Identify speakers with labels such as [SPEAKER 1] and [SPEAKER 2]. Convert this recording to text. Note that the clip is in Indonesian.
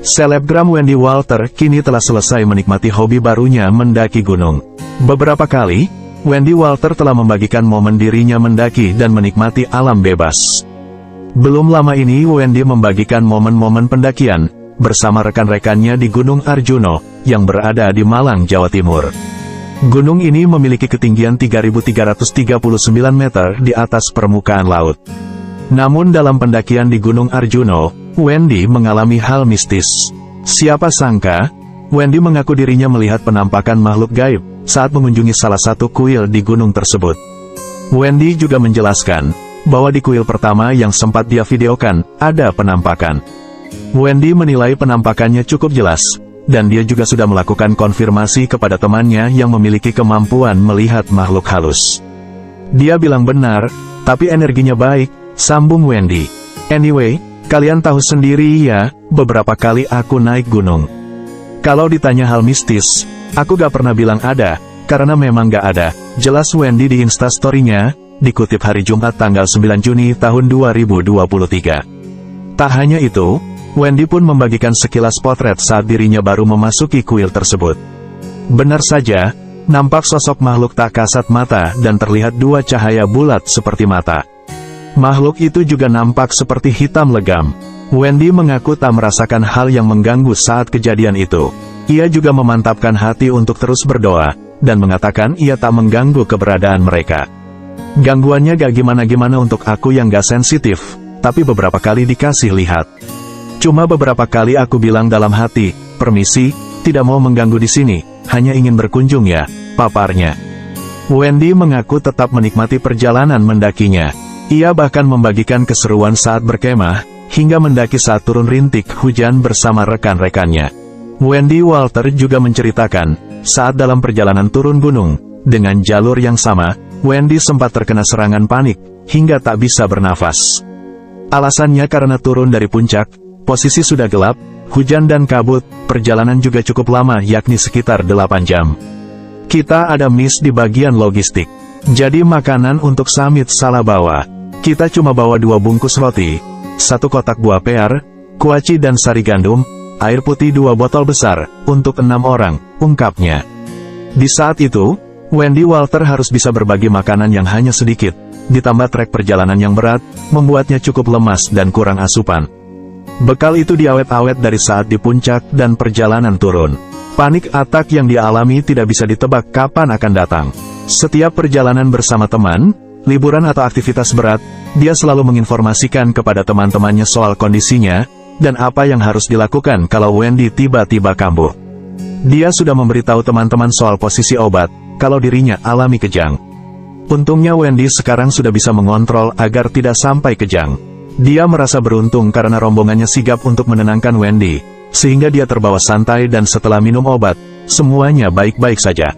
[SPEAKER 1] Selebgram Wendy Walter kini telah selesai menikmati hobi barunya mendaki gunung. Beberapa kali, Wendy Walter telah membagikan momen dirinya mendaki dan menikmati alam bebas. Belum lama ini Wendy membagikan momen-momen pendakian bersama rekan-rekannya di Gunung Arjuno yang berada di Malang, Jawa Timur. Gunung ini memiliki ketinggian 3.339 meter di atas permukaan laut. Namun dalam pendakian di Gunung Arjuno, Wendy mengalami hal mistis. Siapa sangka, Wendy mengaku dirinya melihat penampakan makhluk gaib saat mengunjungi salah satu kuil di gunung tersebut. Wendy juga menjelaskan bahwa di kuil pertama yang sempat dia videokan, ada penampakan. Wendy menilai penampakannya cukup jelas, dan dia juga sudah melakukan konfirmasi kepada temannya yang memiliki kemampuan melihat makhluk halus. Dia bilang benar, tapi energinya baik, sambung Wendy. Anyway, kalian tahu sendiri ya, beberapa kali aku naik gunung. Kalau ditanya hal mistis, aku gak pernah bilang ada, karena memang gak ada, jelas Wendy di instastory-nya, dikutip hari Jumat tanggal 9 Juni tahun 2023. Tak hanya itu, Wendy pun membagikan sekilas potret saat dirinya baru memasuki kuil tersebut. Benar saja, nampak sosok makhluk tak kasat mata dan terlihat dua cahaya bulat seperti mata. Makhluk itu juga nampak seperti hitam legam. Wendy mengaku tak merasakan hal yang mengganggu saat kejadian itu. Ia juga memantapkan hati untuk terus berdoa, dan mengatakan ia tak mengganggu keberadaan mereka. Gangguannya gak gimana-gimana untuk aku yang gak sensitif, tapi beberapa kali dikasih lihat. Cuma beberapa kali aku bilang dalam hati, permisi, tidak mau mengganggu di sini, hanya ingin berkunjung ya, paparnya. Wendy mengaku tetap menikmati perjalanan mendakinya. Ia bahkan membagikan keseruan saat berkemah, hingga mendaki saat turun rintik hujan bersama rekan-rekannya. Wendy Walter juga menceritakan, saat dalam perjalanan turun gunung, dengan jalur yang sama, Wendy sempat terkena serangan panik, hingga tak bisa bernafas. Alasannya karena turun dari puncak, posisi sudah gelap, hujan dan kabut, perjalanan juga cukup lama yakni sekitar 8 jam. Kita ada miss di bagian logistik. Jadi makanan untuk summit salah bawa. Kita cuma bawa 2 bungkus roti, 1 kotak buah pear, kuaci dan sari gandum, air putih 2 botol besar, untuk 6 orang, ungkapnya. Di saat itu, Wendy Walter harus bisa berbagi makanan yang hanya sedikit, ditambah trek perjalanan yang berat, membuatnya cukup lemas dan kurang asupan. Bekal itu diawet-awet dari saat di puncak dan perjalanan turun. Panik atak yang dialami tidak bisa ditebak kapan akan datang. Setiap perjalanan bersama teman, liburan atau aktivitas berat, dia selalu menginformasikan kepada teman-temannya soal kondisinya, dan apa yang harus dilakukan kalau Wendy tiba-tiba kambuh. Dia sudah memberitahu teman-teman soal posisi obat, kalau dirinya alami kejang. Untungnya Wendy sekarang sudah bisa mengontrol agar tidak sampai kejang. Dia merasa beruntung karena rombongannya sigap untuk menenangkan Wendy, sehingga dia terbawa santai dan setelah minum obat, semuanya baik-baik saja.